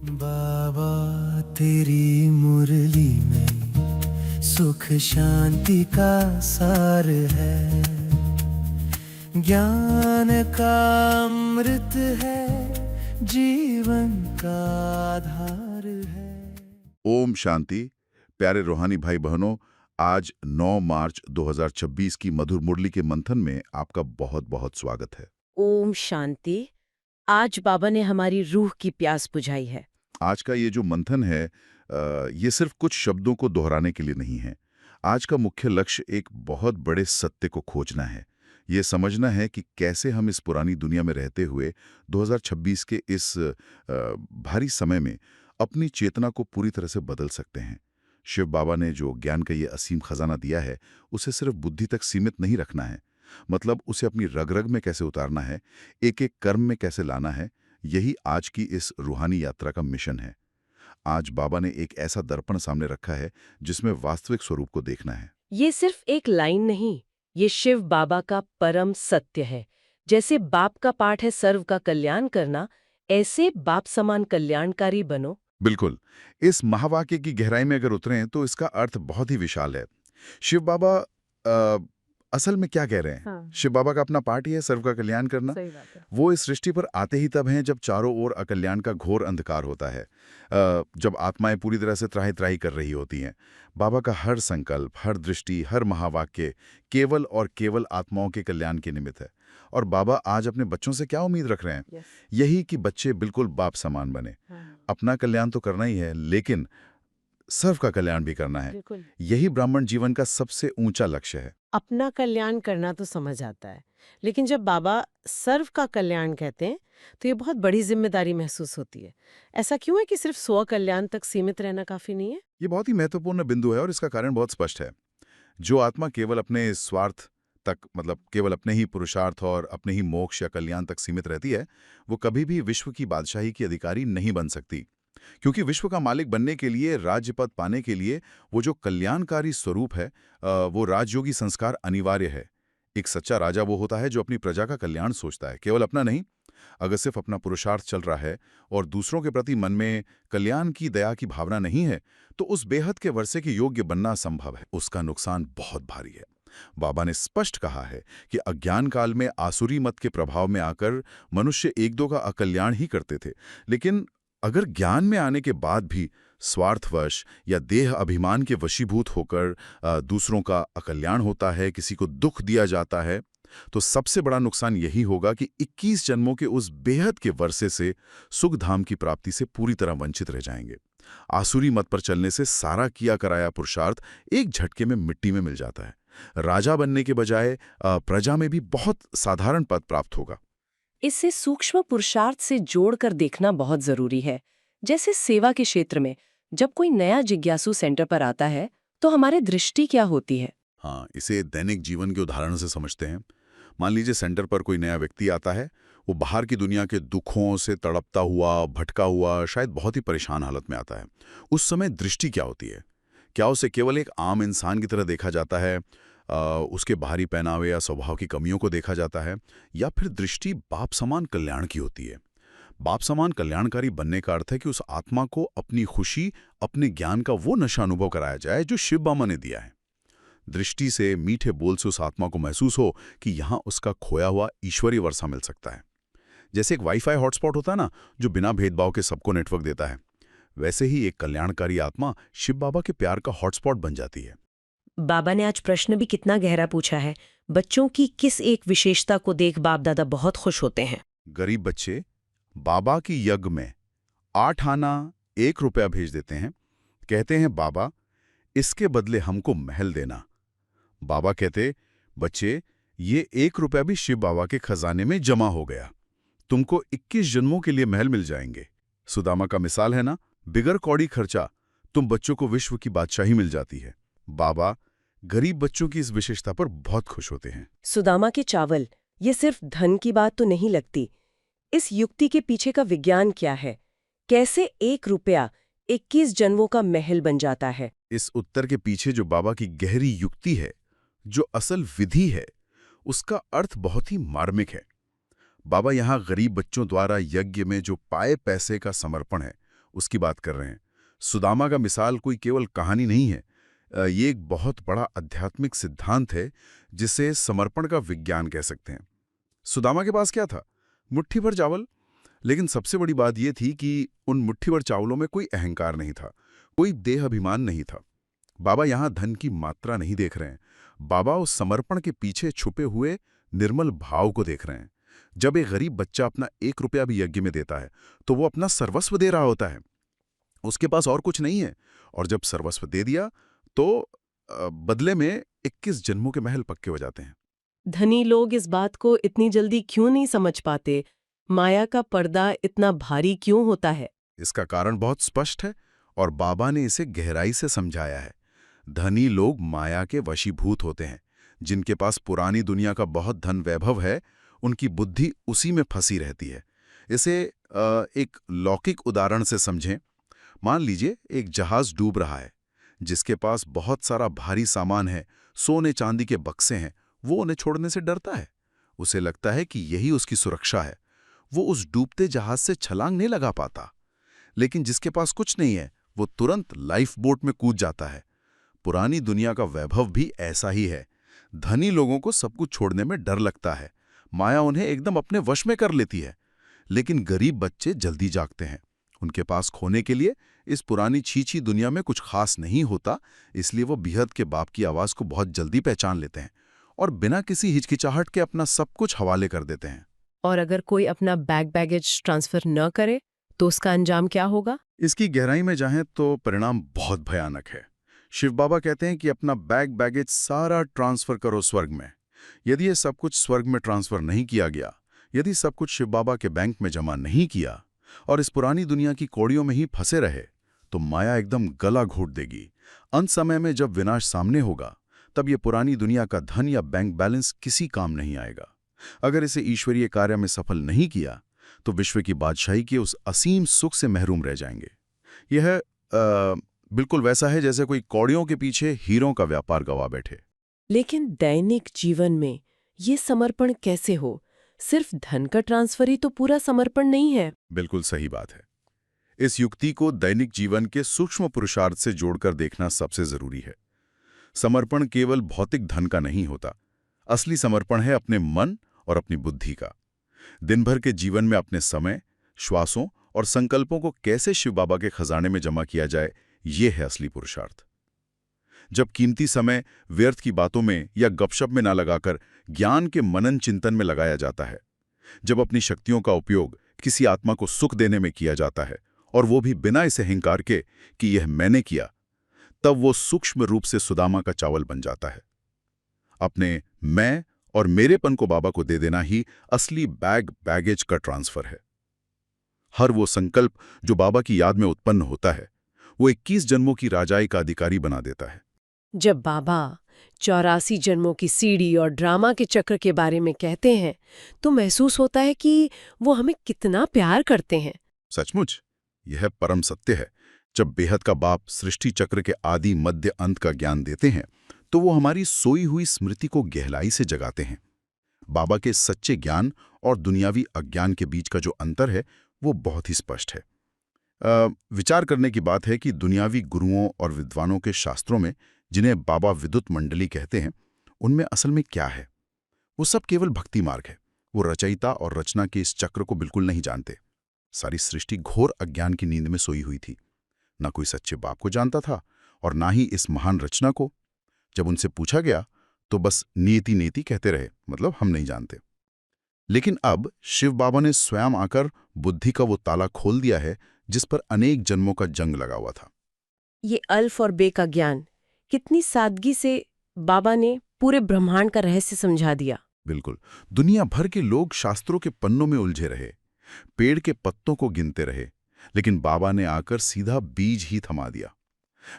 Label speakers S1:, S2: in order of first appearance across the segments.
S1: बाबा तेरी मुरली में सुख शांति का सार है, ज्ञान का अमृत है, जीवन का आधार है।
S2: ओम शांति। प्यारे रूहानी भाई बहनों, आज 9 मार्च 2026 की मधुर मुरली के मंथन में आपका बहुत बहुत स्वागत है।
S3: ओम शांति। आज बाबा ने हमारी रूह की प्यास बुझाई है।
S2: आज का ये जो मंथन है ये सिर्फ कुछ शब्दों को दोहराने के लिए नहीं है। आज का मुख्य लक्ष्य एक बहुत बड़े सत्य को खोजना है। ये समझना है कि कैसे हम इस पुरानी दुनिया में रहते हुए 2026 के इस भारी समय में अपनी चेतना को पूरी तरह से बदल सकते हैं। शिव बाबा ने जो ज्ञान का ये असीम खजाना दिया है, उसे सिर्फ बुद्धि तक सीमित नहीं रखना है। मतलब उसे अपनी रग-रग में कैसे उतारना है, एक-एक कर्म में कैसे लाना है, यही आज की इस रूहानी यात्रा का मिशन है। आज बाबा ने एक ऐसा दर्पण सामने रखा है जिसमें वास्तविक स्वरूप को देखना है।
S3: ये सिर्फ एक लाइन नहीं, ये शिव बाबा का परम सत्य है। जैसे बाप का पाठ है सर्व का कल्याण करना, ऐसे बाप समान कल्याणकारी बनो।
S2: बिल्कुल। इस महावाक्य की गहराई में अगर उतरें तो इसका अर्थ बहुत ही विशाल है। शिव बाबा अ, असल में क्या कह रहे हैं?
S3: हाँ।
S2: शिव बाबा का अपना पाठ ही है सर्व का कल्याण करना।
S3: सही बात है।
S2: वो इस सृष्टि पर आते ही तब हैं जब चारों ओर अकल्याण का घोर अंधकार होता है। जब आत्माएं पूरी तरह से त्राही-त्राही कर रही होती हैं। बाबा का हर संकल्प, हर दृष्टि, हर महावाक्य केवल और केवल आत्माओं के कल्याण के निमित्त है। और बाबा आज अपने बच्चों से क्या उम्मीद रख रहे हैं?
S3: यस।
S2: यही कि बच्चे बिल्कुल बाप समान बने।
S3: हाँ।
S2: अपना कल्याण तो करना ही है, लेकिन सर्व का कल्याण भी करना है।
S3: बिल्कुल।
S2: यही ब्राह्मण जीवन का सबसे ऊंचा लक्ष्य है।
S3: अपना कल्याण करना तो समझ आता है, लेकिन जब बाबा सर्व का कल्याण कहते हैं, तो ये बहुत बड़ी जिम्मेदारी महसूस होती है। ऐसा क्यों है कि सिर्फ स्व कल्याण तक सीमित रहना काफी नहीं है?
S2: ये बहुत ही महत्वपूर्ण बिंदु है और इसका कारण बहुत स्पष्ट है। जो आत्मा केवल अपने स्वार्थ तक, मतलब केवल अपने ही पुरुषार्थ और अपने ही मोक्ष या कल्याण तक सीमित रहती है, वो कभी भी विश्व की बादशाही की अधिकारी नहीं बन सकती। क्योंकि विश्व का मालिक बनने के लिए, राज्य पद पाने के लिए वो जो कल्याणकारी स्वरूप है, वो राजयोगी संस्कार अनिवार्य है। एक सच्चा राजा वो होता है जो अपनी प्रजा का कल्याण सोचता है, केवल अपना नहीं। अगर सिर्फ अपना पुरुषार्थ चल रहा है और दूसरों के प्रति मन में कल्याण की, दया की भावना नहीं है, तो उस बेहद के वर्षे के योग्य बनना असंभव है। उसका नुकसान बहुत भारी है। बाबा ने स्पष्ट कहा है कि अज्ञान काल में आसुरी मत के प्रभाव में आकर मनुष्य एक दो का अकल्याण ही करते थे, लेकिन अगर ज्ञान में आने के बाद भी स्वार्थवश या देह अभिमान के वशीभूत होकर दूसरों का अकल्याण होता है, किसी को दुख दिया जाता है, तो सबसे बड़ा नुकसान यही होगा कि 21 जन्मों के उस बेहद के वर्षे से सुखधाम की प्राप्ति से पूरी तरह वंचित रह जाएंगे। आसुरी मत पर चलने से सारा किया कराया पुरुषार्थ एक झटके में मिट्टी में मिल जाता है। राजा बनने के बजाय प्रजा में भी बहुत साधारण पद प्राप्त होगा।
S3: इससे सूक्ष्म पुरुषार्थ से जोड़कर देखना बहुत जरूरी है। जैसे सेवा के क्षेत्र में जब कोई नया जिज्ञासु सेंटर पर आता है, तो हमारी दृष्टि क्या होती है?
S2: हाँ, इसे दैनिक जीवन के उदाहरण से समझते हैं। मान लीजिए सेंटर पर कोई नया व्यक्ति आता है। वो बाहर की दुनिया के दुखों से तड़पता हुआ, भटका हुआ, शायद बहुत ही परेशान हालत में आता है। उस समय दृष्टि क्या होती है? क्या उसे केवल एक आम इंसान की तरह देखा जाता है? उसके बाहरी पहनावे या स्वभाव की कमियों को देखा जाता है? या फिर दृष्टि बाप समान कल्याण की होती है? बाप समान कल्याणकारी बनने का अर्थ है कि उस आत्मा को अपनी खुशी, अपने ज्ञान का वो नशा अनुभव कराया जाए जो शिव बाबा ने दिया है। दृष्टि से, मीठे बोल से उस आत्मा को महसूस हो कि यहाँ उसका खोया हुआ ईश्वरीय वर्षा मिल सकता है। जैसे एक वाईफाई हॉटस्पॉट होता है ना, जो बिना भेदभाव के सबको नेटवर्क देता है, वैसे ही एक कल्याणकारी आत्मा शिव बाबा के प्यार का हॉटस्पॉट बन जाती है।
S3: बाबा ने आज प्रश्न भी कितना गहरा पूछा है। बच्चों की किस एक विशेषता को देख बाप दादा बहुत खुश होते हैं?
S2: गरीब बच्चे बाबा की यज्ञ में 8 आना 1 रुपया भेज देते हैं। कहते हैं, बाबा इसके बदले हमको महल देना। बाबा कहते, बच्चे ये 1 रुपया भी शिव बाबा के खजाने में जमा हो गया, तुमको 21 जन्मों के लिए महल मिल जाएंगे। सुदामा का मिसाल है ना, बिगर कौड़ी खर्चा तुम बच्चों को विश्व की बादशाही मिल जाती है। बाबा गरीब बच्चों की इस विशेषता पर बहुत खुश होते हैं।
S3: सुदामा के चावल, ये सिर्फ धन की बात तो नहीं लगती। इस युक्ति के पीछे का विज्ञान क्या है? कैसे 1 रुपया 21 जन्मों का महल बन जाता है?
S2: इस उत्तर के पीछे जो बाबा की गहरी युक्ति है, जो असल विधि है, उसका अर्थ बहुत ही मार्मिक है। बाबा यहाँ गरीब बच्चों द्वारा यज्ञ में जो पाए पैसे का समर्पण है, उसकी बात कर रहे हैं। सुदामा का मिसाल कोई केवल कहानी नहीं है, ये एक बहुत बड़ा आध्यात्मिक सिद्धांत है जिसे समर्पण का विज्ञान कह सकते हैं। सुदामा के पास क्या था? मुट्ठी भर चावल। लेकिन सबसे बड़ी बात यह थी कि उन मुट्ठी भर चावलों में कोई अहंकार नहीं था, कोई देह अभिमान नहीं था। बाबा यहां धन की मात्रा नहीं देख रहे हैं, बाबा उस समर्पण के पीछे छुपे हुए निर्मल भाव को देख रहे हैं। जब एक गरीब बच्चा अपना 1 रुपया भी यज्ञ में देता है तो वो अपना सर्वस्व दे रहा होता है, उसके पास और कुछ नहीं है। और जब सर्वस्व दे दिया तो बदले में 21 जन्मों के महल पक्के हो जाते हैं।
S4: धनी लोग इस बात को इतनी जल्दी क्यों नहीं समझ पाते? माया का पर्दा इतना भारी क्यों होता है?
S2: इसका कारण बहुत स्पष्ट है और बाबा ने इसे गहराई से समझाया है। धनी लोग माया के वशीभूत होते हैं। जिनके पास पुरानी दुनिया का बहुत धन वैभव है, उनकी बुद्धि उसी में फंसी रहती है। इसे एक लौकिक उदाहरण से समझें। मान लीजिए एक जहाज डूब रहा है, जिसके पास बहुत सारा भारी सामान है, सोने चांदी के बक्से हैं, वो उन्हें छोड़ने से डरता है। उसे लगता है कि यही उसकी सुरक्षा है। वो उस डूबते जहाज से छलांग नहीं लगा पाता। लेकिन जिसके पास कुछ नहीं है, वो तुरंत लाइफ बोट में कूद जाता है। पुरानी दुनिया का वैभव भी ऐसा ही है। धनी लोगों को सब कुछ छोड़ने में डर लगता है, माया उन्हें एकदम अपने वश में कर लेती है। लेकिन गरीब बच्चे जल्दी जागते हैं। उनके पास खोने के लिए इस पुरानी छीछी दुनिया में कुछ खास नहीं होता, इसलिए वो बेहद के बाप की आवाज को बहुत जल्दी पहचान लेते हैं और बिना किसी हिचकिचाहट के अपना सब कुछ हवाले कर देते हैं।
S4: और अगर कोई अपना बैगेज ट्रांसफर न करे तो उसका अंजाम क्या होगा?
S2: इसकी गहराई में जाएं तो परिणाम बहुत भयानक है। शिव बाबा कहते हैं कि अपना बैगेज सारा ट्रांसफर करो स्वर्ग में। यदि ये सब कुछ स्वर्ग में ट्रांसफर नहीं किया गया, यदि सब कुछ शिव बाबा के बैंक में जमा नहीं किया और इस पुरानी दुनिया की कौड़ियों में ही फंसे रहे, तो माया एकदम गला घोट देगी। अंत समय में जब विनाश सामने होगा, तब ये पुरानी दुनिया का धन या बैंक बैलेंस किसी काम नहीं आएगा। अगर इसे ईश्वरीय कार्य में सफल नहीं किया, तो विश्व की बादशाही के उस असीम सुख से महरूम रह जाएंगे। यह बिल्कुल वैसा है जैसे कोई कौड़ियों के पीछे हीरों का व्यापार गवा बैठे।
S4: लेकिन दैनिक जीवन में ये समर्पण कैसे हो? सिर्फ धन का ट्रांसफर ही तो पूरा समर्पण नहीं है।
S2: बिल्कुल सही बात है। इस युक्ति को दैनिक जीवन के सूक्ष्म पुरुषार्थ से जोड़कर देखना सबसे जरूरी है। समर्पण केवल भौतिक धन का नहीं होता। असली समर्पण है अपने मन और अपनी बुद्धि का। दिन भर के जीवन में अपने समय, श्वासों और संकल्पों को कैसे शिव बाबा के खजाने में जमा किया जाए, ये है असली पुरुषार्थ। जब कीमती समय व्यर्थ की बातों में या गपशप में ना लगाकर ज्ञान के मनन चिंतन में लगाया जाता है, जब अपनी शक्तियों का उपयोग किसी आत्मा को सुख देने में किया जाता है, और वो भी बिना इसे अहंकार के कि यह मैंने किया, तब वो सूक्ष्म रूप से सुदामा का चावल बन जाता है। अपने मैं और मेरेपन को बाबा को दे देना ही असली बैगेज का ट्रांसफर है। हर वो संकल्प जो बाबा की याद में उत्पन्न होता है, वो 21 जन्मों की राजाई का अधिकारी बना देता है।
S4: जब बाबा 84 जन्मों की सीढ़ी और ड्रामा के चक्र के बारे में कहते हैं, तो महसूस होता है कि वो हमें कितना प्यार करते हैं।
S2: सचमुच यह परम सत्य है। जब बेहद का बाप सृष्टि चक्र के आदि मध्य अंत का ज्ञान देते हैं, तो वो हमारी सोई हुई स्मृति को गहराई से जगाते हैं। बाबा के सच्चे ज्ञान और दुनियावी अज्ञान के बीच का जो अंतर है, वो बहुत ही स्पष्ट है। विचार करने की बात है कि दुनियावी गुरुओं और विद्वानों के शास्त्रों में, जिन्हें बाबा विद्युत मंडली कहते हैं, उनमें असल में क्या है? वो सब केवल भक्ति मार्ग है। वो रचयिता और रचना के इस चक्र को बिल्कुल नहीं जानते। सारी सृष्टि घोर अज्ञान की नींद में सोई हुई थी। ना कोई सच्चे बाप को जानता था और ना ही इस महान रचना को। जब उनसे पूछा गया तो बस नीति नीति कहते रहे, मतलब हम नहीं जानते। लेकिन अब शिव बाबा ने स्वयं आकर बुद्धि का वो ताला खोल दिया है जिस पर अनेक जन्मों का जंग लगा हुआ था।
S4: ये अल्फ और बे का ज्ञान कितनी सादगी से बाबा ने पूरे ब्रह्मांड का रहस्य समझा दिया।
S2: बिल्कुल। दुनिया भर के लोग शास्त्रों के पन्नों में उलझे रहे, पेड़ के पत्तों को गिनते रहे, लेकिन बाबा ने आकर सीधा बीज ही थमा दिया।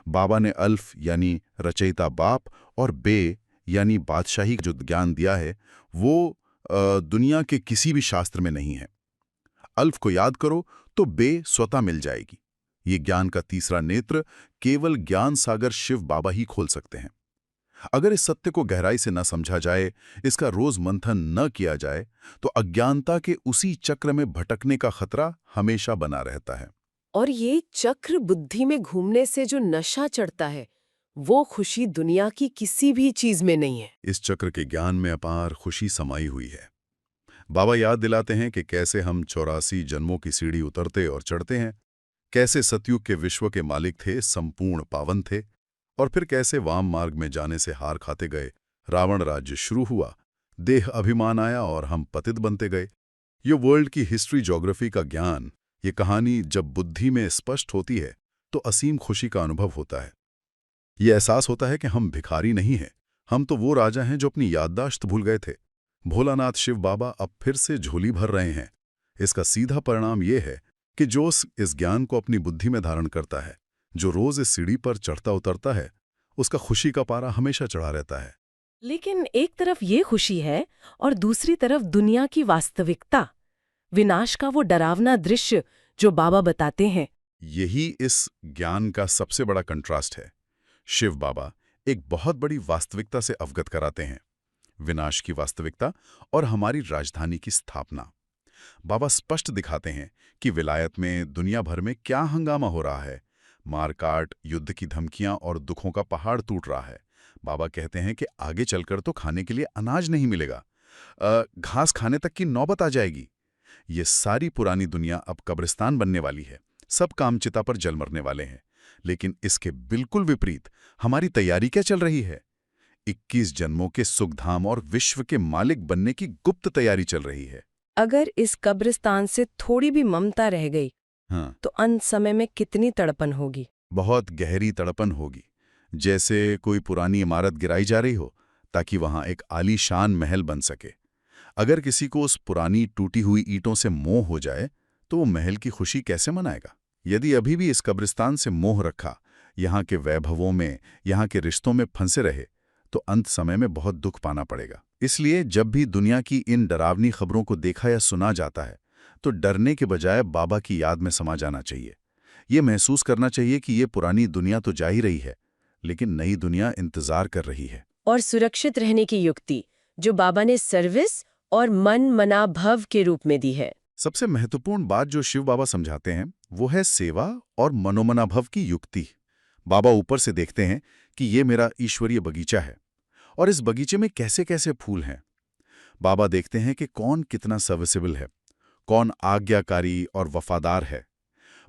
S2: बाबा ने अल्फ यानी रचयिता बाप और बे यानी बादशाही जो ज्ञान दिया है, वो दुनिया के किसी भी शास्त्र में नहीं है। अल्फ को याद करो तो बे स्वतः मिल जाएगी। ये ज्ञान का तीसरा नेत्र केवल ज्ञान सागर शिव बाबा ही खोल सकते हैं। अगर इस सत्य को गहराई से न समझा जाए, इसका रोज मंथन न किया जाए, तो अज्ञानता के उसी चक्र में भटकने का खतरा हमेशा बना रहता है।
S4: और ये चक्र बुद्धि में घूमने से जो नशा चढ़ता है, वो खुशी दुनिया की किसी भी चीज में नहीं है।
S2: इस चक्र के ज्ञान में अपार खुशी समाई हुई है। बाबा याद दिलाते हैं कि कैसे हम 84 जन्मों की सीढ़ी उतरते और चढ़ते हैं, कैसे सतयुग के विश्व के मालिक थे, संपूर्ण पावन थे, और फिर कैसे वाम मार्ग में जाने से हार खाते गए, रावण राज्य शुरू हुआ, देह अभिमान आया और हम पतित बनते गए। ये वर्ल्ड की हिस्ट्री ज्योग्राफी का ज्ञान, ये कहानी जब बुद्धि में स्पष्ट होती है तो असीम खुशी का अनुभव होता है। ये एहसास होता है कि हम भिखारी नहीं हैं, हम तो वो राजा हैं जो अपनी याददाश्त भूल गए थे। भोलानाथ शिव बाबा अब फिर से झोली भर रहे हैं। इसका सीधा परिणाम ये है कि जो इस ज्ञान को अपनी बुद्धि में धारण करता है, जो रोज इस सीढ़ी पर चढ़ता उतरता है, उसका खुशी का पारा हमेशा चढ़ा रहता है।
S4: लेकिन एक तरफ ये खुशी है और दूसरी तरफ दुनिया की वास्तविकता, विनाश का वो डरावना दृश्य जो बाबा बताते हैं।
S2: यही इस ज्ञान का सबसे बड़ा कंट्रास्ट है। शिव बाबा एक बहुत बड़ी वास्तविकता से अवगत कराते हैं, विनाश की वास्तविकता और हमारी राजधानी की स्थापना। बाबा स्पष्ट दिखाते हैं कि विलायत में दुनिया भर में क्या हंगामा हो रहा है। मारकाट, युद्ध की धमकियां और दुखों का पहाड़ टूट रहा है। बाबा कहते हैं कि आगे चलकर तो खाने के लिए अनाज नहीं मिलेगा, घास खाने तक की नौबत आ जाएगी। ये सारी पुरानी दुनिया अब कब्रिस्तान बनने वाली है, सब काम चिता पर जल मरने वाले हैं। लेकिन इसके बिल्कुल विपरीत हमारी तैयारी क्या चल रही है? 21 जन्मों के सुखधाम और विश्व के मालिक बनने की गुप्त तैयारी चल रही है।
S4: अगर इस कब्रिस्तान से थोड़ी भी ममता रह गई,
S2: हाँ,
S4: तो अंत समय में कितनी तड़पन होगी।
S2: बहुत गहरी तड़पन होगी, जैसे कोई पुरानी इमारत गिराई जा रही हो ताकि वहां एक आलीशान महल बन सके। अगर किसी को उस पुरानी टूटी हुई ईंटों से मोह हो जाए तो वो महल की खुशी कैसे मनाएगा? यदि अभी भी इस कब्रिस्तान से मोह रखा, यहाँ के वैभवों में, यहाँ के रिश्तों में फंसे रहे, तो अंत समय में बहुत दुख पाना पड़ेगा। इसलिए जब भी दुनिया की इन डरावनी खबरों को देखा या सुना जाता है, तो डरने के बजाय बाबा की याद में समा जाना चाहिए। ये महसूस करना चाहिए कि ये पुरानी दुनिया तो जा ही रही है, लेकिन नई दुनिया इंतजार कर रही है।
S4: और सुरक्षित रहने की युक्ति जो बाबा ने सर्विस और मन मना भव के रूप में दी है।
S2: सबसे महत्वपूर्ण बात जो शिव बाबा समझाते हैं वो है सेवा और मनोमनाभव की युक्ति। बाबा ऊपर से देखते हैं कि ये मेरा ईश्वरीय बगीचा है और इस बगीचे में कैसे कैसे फूल हैं। बाबा देखते हैं कि कौन कितना सर्विसेबल है, कौन आज्ञाकारी और वफादार है।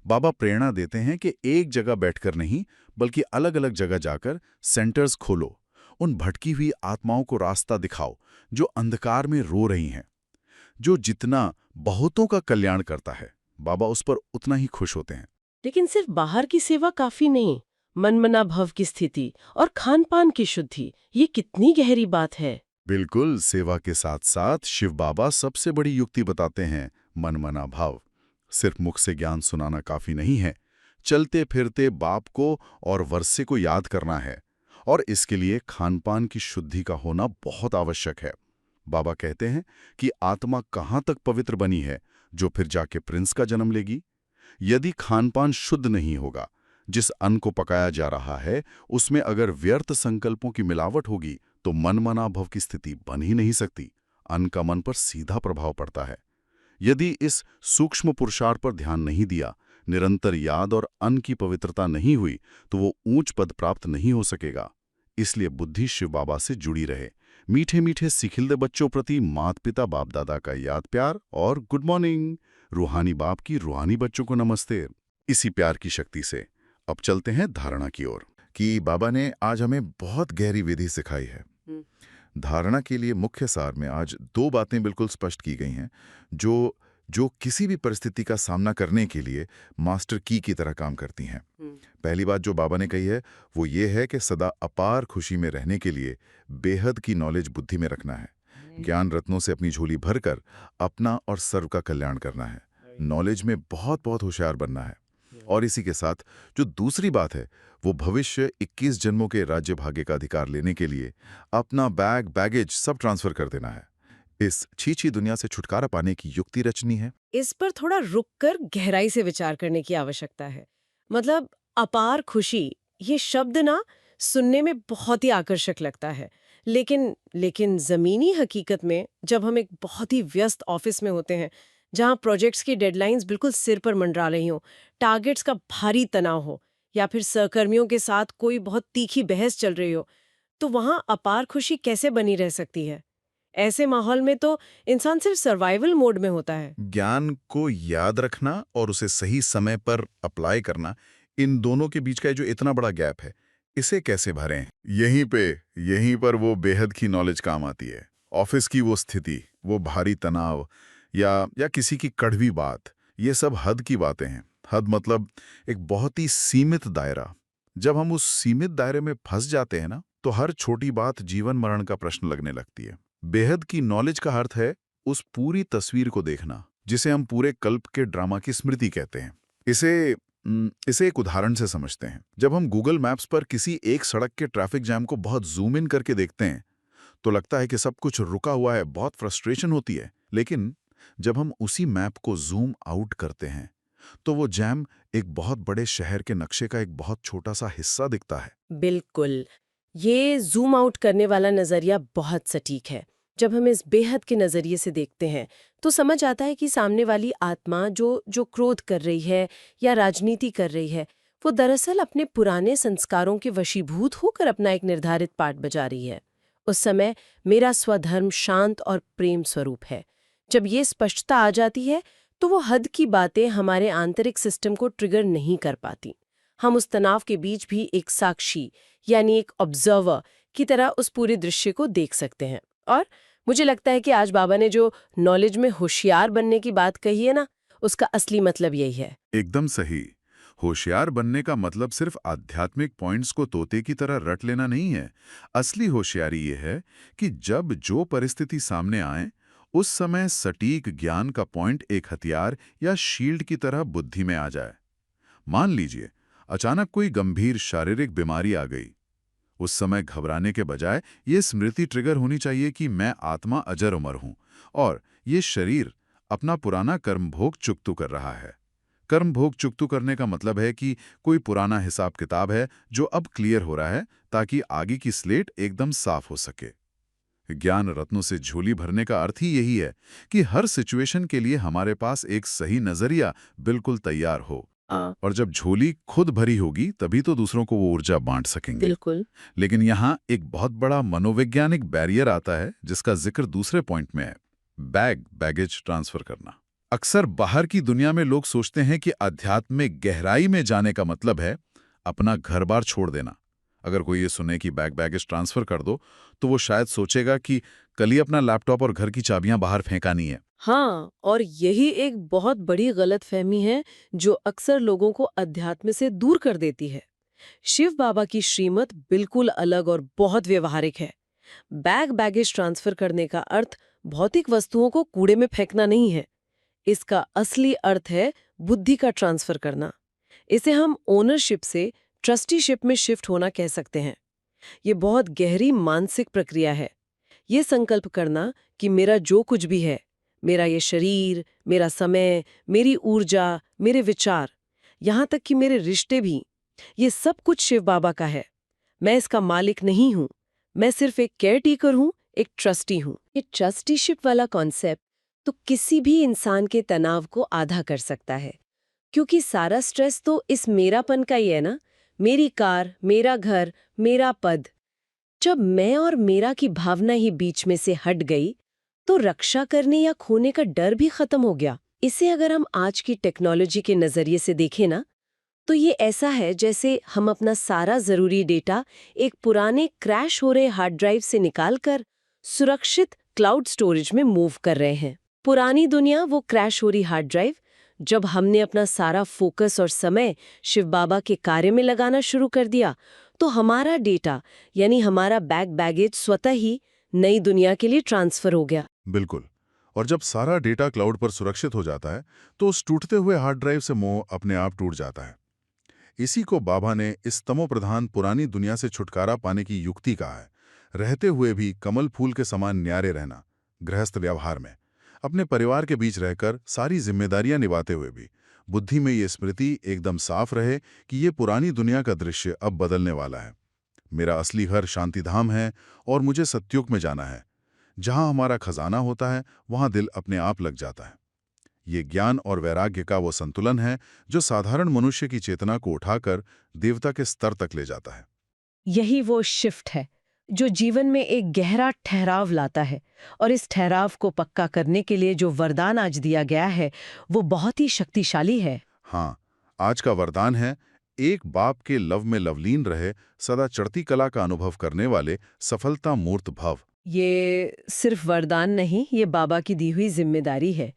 S2: बाबा प्रेरणा देते हैं कि एक जगह बैठकर नहीं, बल्कि अलग अलग जगह जाकर सेंटर्स खोलो, उन भटकी हुई आत्माओं को रास्ता दिखाओ जो अंधकार में रो रही हैं। जो जितना बहुतों का कल्याण करता है, बाबा उस पर उतना ही खुश होते हैं।
S3: लेकिन सिर्फ बाहर की सेवा काफी नहीं, मनमना भव की स्थिति और खान पान की शुद्धि, ये कितनी गहरी बात है।
S2: बिल्कुल, सेवा के साथ साथ शिव बाबा सबसे बड़ी युक्ति बताते हैं, मनमना भाव। सिर्फ मुख से ज्ञान सुनाना काफी नहीं है, चलते फिरते बाप को और वर्षे को याद करना है, और इसके लिए खान पान की शुद्धि का होना बहुत आवश्यक है। बाबा कहते हैं कि आत्मा कहाँ तक पवित्र बनी है जो फिर जाके प्रिंस का जन्म लेगी। यदि खानपान शुद्ध नहीं होगा, जिस अन्न को पकाया जा रहा है उसमें अगर व्यर्थ संकल्पों की मिलावट होगी, तो मनमनाभव की स्थिति बन ही नहीं सकती। अन्न का मन पर सीधा प्रभाव पड़ता है। यदि इस सूक्ष्म पुरुषार्थ पर ध्यान नहीं दिया, निरंतर याद और अन्न की पवित्रता नहीं हुई, तो वो ऊंच पद प्राप्त नहीं हो सकेगा। इसलिए बुद्धि शिव बाबा से जुड़ी रहे। मीठे मीठे सिखिलदे बच्चों प्रति मात पिता बाप दादा का याद प्यार और गुड मॉर्निंग, रूहानी बाप की रूहानी बच्चों को नमस्ते। इसी प्यार की शक्ति से अब चलते हैं धारणा की ओर, कि बाबा ने आज हमें बहुत गहरी विधि सिखाई है। धारणा के लिए मुख्य सार में आज 2 बातें बिल्कुल स्पष्ट की गई हैं, जो किसी भी परिस्थिति का सामना करने के लिए मास्टर की तरह काम करती हैं। पहली बात जो बाबा ने कही है वो ये है कि सदा अपार खुशी में रहने के लिए बेहद की नॉलेज बुद्धि में रखना है। ज्ञान रत्नों से अपनी झोली भरकर अपना और सर्व का कल्याण करना है। नॉलेज में बहुत बहुत होशियार बनना है। और इसी के साथ जो दूसरी बात है वो भविष्य 21 जन्मों के राज्य भाग्य का अधिकार लेने के लिए अपना बैगेज सब ट्रांसफर कर देना है। इस छीछी दुनिया से छुटकारा पाने की युक्ति रचनी है।
S3: इस पर थोड़ा रुककर गहराई से विचार करने की आवश्यकता है। मतलब अपार खुशी, ये शब्द ना सुनने में बहुत ही आकर्षक लगता है, लेकिन जमीनी हकीकत में जब हम एक बहुत ही व्यस्त ऑफिस में होते हैं, जहां प्रोजेक्ट्स की डेडलाइंस बिल्कुल सिर पर मंडरा रही हो, टारगेट्स का भारी तनाव हो, या फिर सहकर्मियों के साथ कोई बहुत तीखी बहस चल रही हो, तो वहां अपार खुशी कैसे बनी रह सकती है? ऐसे माहौल में तो इंसान सिर्फ सर्वाइवल मोड में होता है।
S2: ज्ञान को याद रखना और उसे सही समय पर अप्लाई करना, इन दोनों के बीच का जो इतना बड़ा गैप है, इसे कैसे भरें? यहीं पर वो बेहद की नॉलेज काम आती है। ऑफिस की वो स्थिति, वो भारी तनाव या किसी की कड़वी बात, ये सब हद की बातें हैं। हद मतलब एक बहुत ही सीमित दायरा। जब हम उस सीमित दायरे में फंस जाते हैं ना, तो हर छोटी बात जीवन मरण का प्रश्न लगने लगती है। बेहद की नॉलेज का अर्थ है उस पूरी तस्वीर को देखना, जिसे हम पूरे कल्प के ड्रामा की स्मृति कहते हैं। इसे एक उदाहरण से समझते हैं। जब हम गूगल मैप्स पर किसी एक सड़क के ट्रैफिक जैम को बहुत जूम इन करके देखते हैं, तो लगता है कि सब कुछ रुका हुआ है, बहुत फ्रस्ट्रेशन होती है। लेकिन जब हम उसी मैप को जूम आउट करते हैं, तो वो जैम एक बहुत बड़े शहर के नक्शे का एक बहुत छोटा सा हिस्सा दिखता है।
S3: बिल्कुल। ये जूम आउट करने वाला नज़रिया बहुत सटीक है। जब हम इस बेहद के नज़रिए से देखते हैं, तो समझ आता है कि सामने वाली आत्मा जो क्रोध कर रही है या राजनीति कर रही है, वो दरअसल अपने पुराने संस्कारों के वशीभूत होकर अपना एक निर्धारित पार्ट बजा रही है। उस समय मेरा स्वधर्म शांत और प्रेम स्वरूप है। जब ये स्पष्टता आ जाती है, तो वो हद की बातें हमारे आंतरिक सिस्टम को ट्रिगर नहीं कर पाती। हम उस तनाव के बीच भी एक साक्षी, यानी एक ऑब्जर्वर की तरह उस पूरे दृश्य को देख सकते हैं। और मुझे लगता है कि आज बाबा ने जो नॉलेज में होशियार बनने की बात कही है ना, उसका असली मतलब यही है।
S2: एकदम सही। होशियार बनने का मतलब सिर्फ आध्यात्मिक पॉइंट्स को तोते की तरह रट लेना नहीं है। असली होशियारी ये है कि जब जो परिस्थिति सामने आए, उस समय सटीक ज्ञान का पॉइंट एक हथियार या शील्ड की तरह बुद्धि में आ जाए। मान लीजिए, अचानक कोई गंभीर शारीरिक बीमारी आ गई। उस समय घबराने के बजाय ये स्मृति ट्रिगर होनी चाहिए कि मैं आत्मा अजर अमर हूं और ये शरीर अपना पुराना कर्मभोग चुकतू कर रहा है। कर्मभोग चुकतू करने का मतलब है कि कोई पुराना हिसाब किताब है जो अब क्लियर हो रहा है, ताकि आगे की स्लेट एकदम साफ हो सके। ज्ञान रत्नों से झोली भरने का अर्थ ही यही है कि हर सिचुएशन के लिए हमारे पास एक सही नजरिया बिल्कुल तैयार हो। और जब झोली खुद भरी होगी, तभी तो दूसरों को वो ऊर्जा बांट सकेंगे।
S3: बिल्कुल।
S2: लेकिन यहाँ एक बहुत बड़ा मनोवैज्ञानिक बैरियर आता है, जिसका जिक्र दूसरे पॉइंट में है। बैगेज ट्रांसफर करना। अक्सर बाहर की दुनिया में लोग सोचते हैं कि अध्यात्म में गहराई में जाने का मतलब है अपना घर बार छोड़ देना। अगर कोई ये सुने कि बैगेज ट्रांसफर कर दो, तो वो शायद सोचेगा कि कल ही अपना लैपटॉप और घर की चाबियां बाहर फेंकानी है।
S3: हाँ, और यही एक बहुत बड़ी गलतफहमी है जो अक्सर लोगों को अध्यात्म से दूर कर देती है। शिव बाबा की श्रीमत बिल्कुल अलग और बहुत व्यवहारिक है। बैगेज ट्रांसफर करने का अर्थ भौतिक वस्तुओं को कूड़े में फेंकना नहीं है। इसका असली अर्थ है बुद्धि का ट्रांसफर करना। इसे हम ओनरशिप से ट्रस्टीशिप में शिफ्ट होना कह सकते हैं। ये बहुत गहरी मानसिक प्रक्रिया है। ये संकल्प करना कि मेरा जो कुछ भी है, मेरा ये शरीर, मेरा समय, मेरी ऊर्जा, मेरे विचार, यहाँ तक कि मेरे रिश्ते भी, ये सब कुछ शिव बाबा का है। मैं इसका मालिक नहीं हूँ। मैं सिर्फ एक केयरटेकर हूँ, एक ट्रस्टी हूँ। ये ट्रस्टीशिप वाला कॉन्सेप्ट तो किसी भी इंसान के तनाव को आधा कर सकता है, क्योंकि सारा स्ट्रेस तो इस मेरापन का ही है ना। मेरी कार, मेरा घर, मेरा पद। जब मैं और मेरा की भावना ही बीच में से हट गई, तो रक्षा करने या खोने का डर भी खत्म हो गया। इसे अगर हम आज की टेक्नोलॉजी के नजरिए से देखें ना, तो ये ऐसा है जैसे हम अपना सारा जरूरी डेटा एक पुराने क्रैश हो रहे हार्ड ड्राइव से निकालकर सुरक्षित क्लाउड स्टोरेज में मूव कर रहे हैं। पुरानी दुनिया, वो क्रैश हो रही हार्ड ड्राइव। जब हमने अपना सारा फोकस और समय शिव बाबा के कार्य में लगाना शुरू कर दिया, तो हमारा डेटा यानी हमारा बैगेज स्वतः ही नई दुनिया के लिए ट्रांसफर हो गया।
S2: बिल्कुल। और जब सारा डेटा क्लाउड पर सुरक्षित हो जाता है, तो उस टूटते हुए हार्ड ड्राइव से मोह अपने आप टूट जाता है। इसी को बाबा ने इस तमोप्रधान पुरानी दुनिया से छुटकारा पाने की युक्ति कहा है। रहते हुए भी कमल फूल के समान न्यारे रहना, गृहस्थ व्यवहार में, अपने परिवार के बीच रहकर सारी जिम्मेदारियां निभाते हुए भी बुद्धि में ये स्मृति एकदम साफ रहे कि ये पुरानी दुनिया का दृश्य अब बदलने वाला है। मेरा असली घर शांतिधाम है और मुझे सत्युग में जाना है। जहां हमारा खजाना होता है, वहां दिल अपने आप लग जाता है। ये ज्ञान और वैराग्य का वो संतुलन है जो साधारण मनुष्य की चेतना को उठाकर देवता के स्तर तक ले जाता है।
S3: यही वो शिफ्ट है जो जीवन में एक गहरा ठहराव लाता है, और इस ठहराव को पक्का करने के लिए जो वरदान आज दिया गया है वो बहुत ही शक्तिशाली है।
S2: हाँ, आज का वरदान है एक बाप के लव में लवलीन रहे, सदा चढ़ती कला का अनुभव करने वाले सफलता मूर्त भव।
S3: ये सिर्फ वरदान नहीं, ये बाबा की दी हुई जिम्मेदारी है,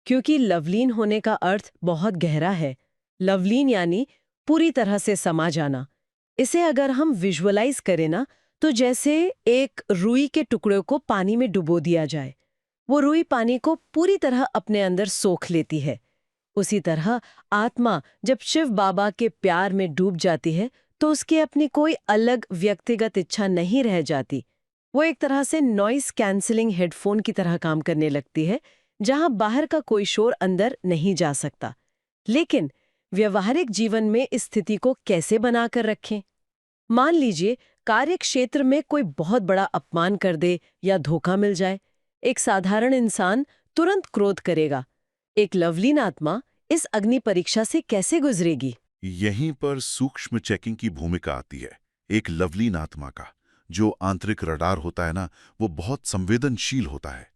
S3: क्योंकि लवलीन होने का अर्थ बहुत गहरा है। लवलीन यानी पूरी तरह से समा जाना। इसे अगर हम विजुअलाइज करें ना, तो जैसे एक रुई के टुकड़े को पानी में डुबो दिया जाए, वो रुई पानी को पूरी तरह अपने अंदर सोख लेती है। उसी तरह आत्मा जब शिव बाबा के प्यार में डूब जाती है तो उसकी अपनी कोई अलग व्यक्तिगत इच्छा नहीं रह जाती। वो एक तरह से नॉइस कैंसलिंग हेडफोन की तरह काम करने लगती है, जहां बाहर का कोई शोर अंदर नहीं जा सकता। लेकिन व्यवहारिक जीवन में इस स्थिति को कैसे बनाकर रखें? मान लीजिए कार्य क्षेत्र में कोई बहुत बड़ा अपमान कर दे या धोखा मिल जाए। एक साधारण इंसान तुरंत क्रोध करेगा। एक लवलीन आत्मा इस अग्नि परीक्षा से कैसे गुजरेगी?
S2: यहीं पर सूक्ष्म चेकिंग की भूमिका आती है। एक लवलीन आत्मा का जो आंतरिक रडार होता है ना, वो बहुत संवेदनशील होता है।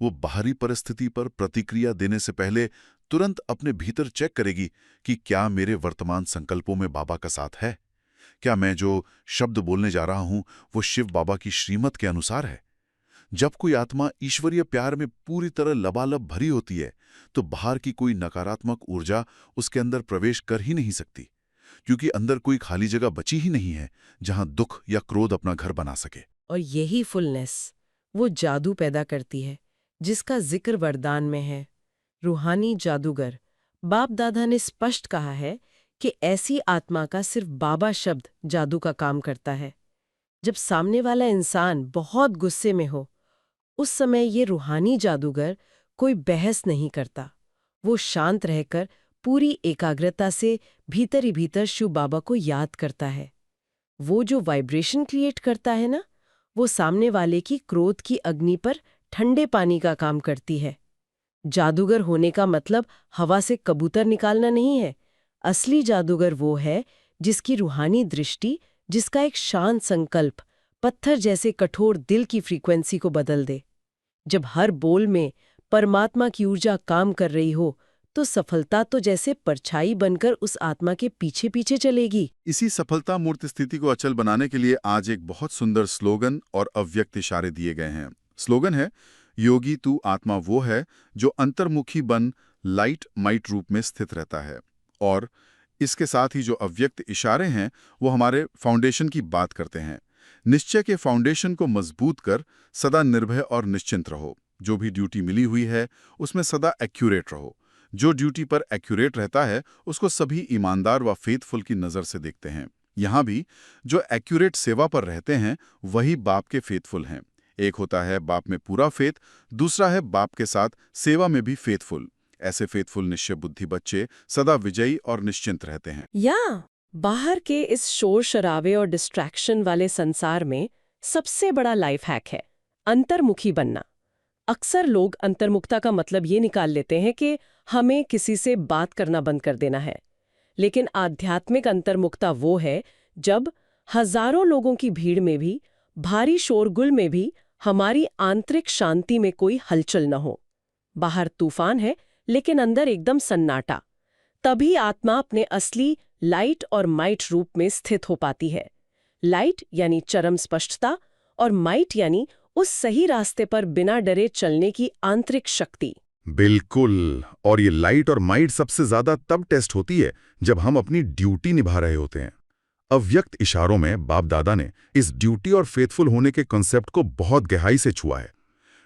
S2: वो बाहरी परिस्थिति पर प्रतिक्रिया देने से पहले तुरंत अपने भीतर चेक करेगी कि क्या मेरे वर्तमान संकल्पों में बाबा का साथ है, क्या मैं जो शब्द बोलने जा रहा हूं वो शिव बाबा की श्रीमत के अनुसार है। जब कोई आत्मा ईश्वरीय प्यार में पूरी तरह लबालब भरी होती है तो बाहर की कोई नकारात्मक ऊर्जा उसके अंदर प्रवेश कर ही नहीं सकती, क्योंकि अंदर कोई खाली जगह बची ही नहीं है जहां दुख या क्रोध अपना घर बना सके।
S3: और यही फुलनेस वो जादू पैदा करती है जिसका जिक्र वरदान में है। रूहानी जादूगर बाप दादा ने स्पष्ट कहा है कि ऐसी आत्मा का सिर्फ बाबा शब्द जादू का काम करता है। जब सामने वाला इंसान बहुत गुस्से में हो, उस समय ये रूहानी जादूगर कोई बहस नहीं करता। वो शांत रहकर पूरी एकाग्रता से भीतर ही भीतर शिव बाबा को याद करता है। वो जो वाइब्रेशन क्रिएट करता है ना, वो सामने वाले की क्रोध की अग्नि पर ठंडे पानी का काम करती है। जादूगर होने का मतलब हवा से कबूतर निकालना नहीं है। असली जादूगर वो है जिसकी रूहानी दृष्टि, जिसका एक शांत संकल्प पत्थर जैसे कठोर दिल की फ्रीक्वेंसी को बदल दे। जब हर बोल में परमात्मा की ऊर्जा काम कर रही हो तो सफलता तो जैसे परछाई बनकर उस आत्मा के पीछे पीछे चलेगी।
S2: इसी सफलता मूर्त स्थिति को अचल बनाने के लिए आज एक बहुत सुंदर स्लोगन और अव्यक्त इशारे दिए गए हैं। स्लोगन है, योगी तू आत्मा वो है जो अंतर्मुखी बन लाइट माइट रूप में स्थित रहता है। और इसके साथ ही जो अव्यक्त इशारे हैं वो हमारे फाउंडेशन की बात करते हैं। निश्चय के फाउंडेशन को मजबूत कर सदा निर्भय और निश्चिंत रहो। जो भी ड्यूटी मिली हुई है उसमें सदा एक्यूरेट रहो। जो ड्यूटी पर एक्यूरेट रहता है उसको सभी ईमानदार व फेथफुल की नज़र से देखते हैं। यहाँ भी जो एक्यूरेट सेवा पर रहते हैं वही बाप के फेथफुल हैं। एक होता है बाप में पूरा फेथ, दूसरा है बाप के साथ सेवा में भी फेथफुल। ऐसे फेथफुल निश्चय बुद्धि बच्चे सदा विजयी और निश्चिंत रहते हैं।
S3: या बाहर के इस शोर शराबे और डिस्ट्रैक्शन वाले संसार में सबसे बड़ा लाइफ हैक है अंतर्मुखी बनना। अक्सर लोग अंतर्मुखता का मतलब ये निकाल लेते हैं कि हमें किसी से बात करना बंद कर देना है। लेकिन आध्यात्मिक अंतर्मुखता वो है जब हजारों लोगों की भीड़ में भी, भारी शोरगुल में भी हमारी आंतरिक शांति में कोई हलचल न हो। बाहर तूफान है लेकिन अंदर एकदम सन्नाटा। तभी आत्मा अपने असली लाइट और माइट रूप में स्थित हो पाती है। लाइट यानी चरम स्पष्टता और माइट यानी उस सही रास्ते पर बिना डरे चलने की आंतरिक शक्ति।
S2: बिल्कुल। और ये लाइट और माइट सबसे ज्यादा तब टेस्ट होती है जब हम अपनी ड्यूटी निभा रहे होते हैं। अव्यक्त इशारों में बाप दादा ने इस ड्यूटी और फेथफुल होने के कॉन्सेप्ट को बहुत गहराई से छुआ है।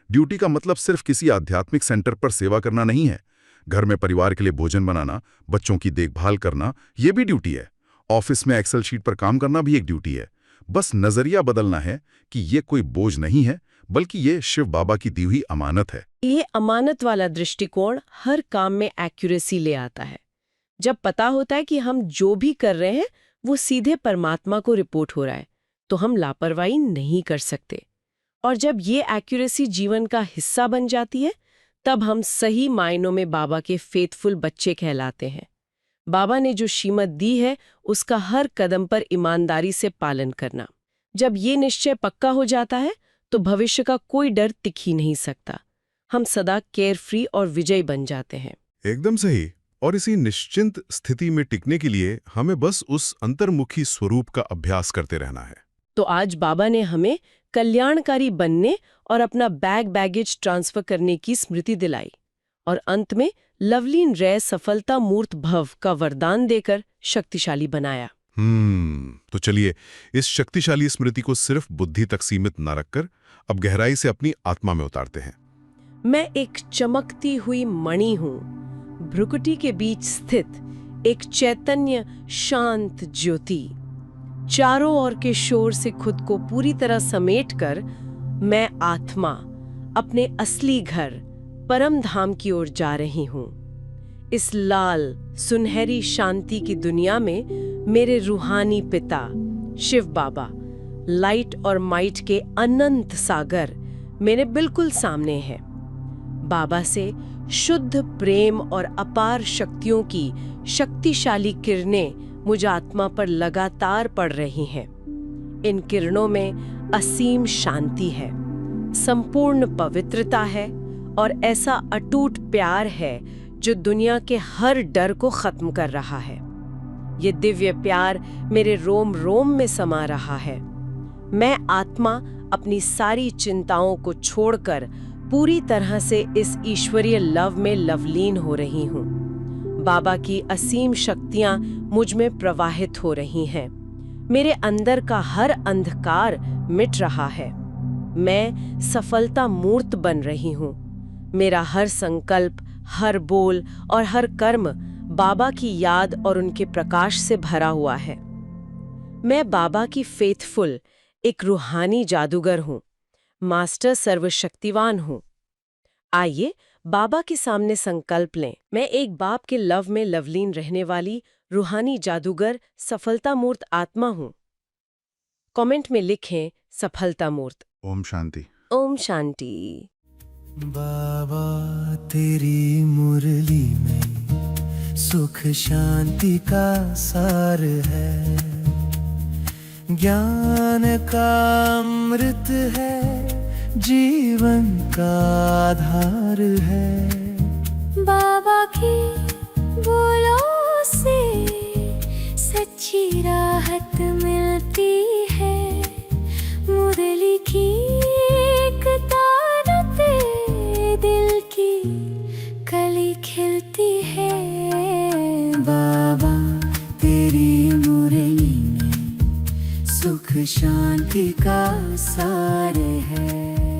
S2: ड्यूटी का मतलब सिर्फ किसी आध्यात्मिक सेंटर पर सेवा करना नहीं है। घर में परिवार के लिए भोजन बनाना, बच्चों की देखभाल करना, ये भी ड्यूटी है। ऑफिस में एक्सेल शीट पर काम करना भी एक ड्यूटी है। बस नजरिया बदलना है कि ये कोई बोझ नहीं है, बल्कि ये शिव बाबा की दी हुई अमानत है।
S3: ये अमानत वाला दृष्टिकोण हर काम में एक्यूरेसी ले आता है। जब पता होता है कि हम जो भी कर रहे हैं वो सीधे परमात्मा को रिपोर्ट हो रहा है, तो हम लापरवाही नहीं कर सकते। और जब ये एक्यूरेसी जीवन का हिस्सा बन जाती है तब हम सही मायनों में बाबा के फेथफुल बच्चे कहलाते हैं। बाबा ने जो शीमत दी है उसका हर कदम पर ईमानदारी से पालन करना। जब ये निश्चय पक्का हो जाता है तो भविष्य का कोई डर टिक ही नहीं सकता। हम सदा केयर फ्री और विजयी बन जाते हैं।
S5: एकदम सही। और इसी निश्चिंत स्थिति में टिकने के लिए हमें बस उस अंतर्मुखी स्वरूप का अभ्यास करते रहना है।
S3: तो आज बाबा ने हमें कल्याणकारी बनने और अपना बैगेज ट्रांसफर करने की स्मृति दिलाई और अंत में लवलीन रे सफलता मूर्त भव का वरदान देकर शक्तिशाली बनाया।
S5: तो चलिए इस शक्तिशाली स्मृति को सिर्फ बुद्धि तक सीमित न रखकर अब गहराई से अपनी आत्मा में उतारते हैं।
S3: मैं एक चमकती हुई मणि हूँ, भ्रुकुटी के बीच स्थित एक चैतन्य शांत ज्योति। चारों ओर के शोर से खुद को पूरी तरह समेटकर मैं आत्मा अपने असली घर परम धाम की ओर जा रही हूँ। इस लाल सुनहरी शांति की दुनिया में मेरे रूहानी पिता शिव बाबा, लाइट और माइट के अनंत सागर मेरे बिल्कुल सामने है। बाबा से शुद्ध प्रेम और अपार शक्तियों की शक्तिशाली किरणें मुझ आत्मा पर लगातार पड़ रही हैं। इन किरणों में असीम शांति है, संपूर्ण पवित्रता है और ऐसा अटूट प्यार है जो दुनिया के हर डर को खत्म कर रहा है। ये दिव्य प्यार मेरे रोम रोम में समा रहा है। मैं आत्मा अपनी सारी चिंताओं को छोड़कर पूरी तरह से इस ईश्वरीय लव में लवलीन हो रही हूँ। बाबा की असीम शक्तियाँ मुझ में प्रवाहित हो रही हैं। मेरे अंदर का हर अंधकार मिट रहा है। मैं सफलता मूर्त बन रही हूँ। मेरा हर संकल्प, हर बोल और हर कर्म बाबा की याद और उनके प्रकाश से भरा हुआ है। मैं बाबा की फेथफुल एक रूहानी जादूगर हूँ, मास्टर सर्वशक्तिवान हूँ। आइए बाबा के सामने संकल्प लें। मैं एक बाप के लव में लवलीन रहने वाली रूहानी जादूगर सफलता मूर्त आत्मा हूँ। कमेंट में लिखें सफलता मूर्त।
S2: ओम शांति।
S3: ओम शांति।
S1: बाबा तेरी मुरली में सुख शांति का सार है, ज्ञान का अमृत है, जीवन का आधार है।
S6: बाबा की बोलों से सच्ची राहत मिलती है, मुरली की एक तारते दिल की कली खिलती है।
S1: बाबा तेरी मुरली में सुख शांति का सार है।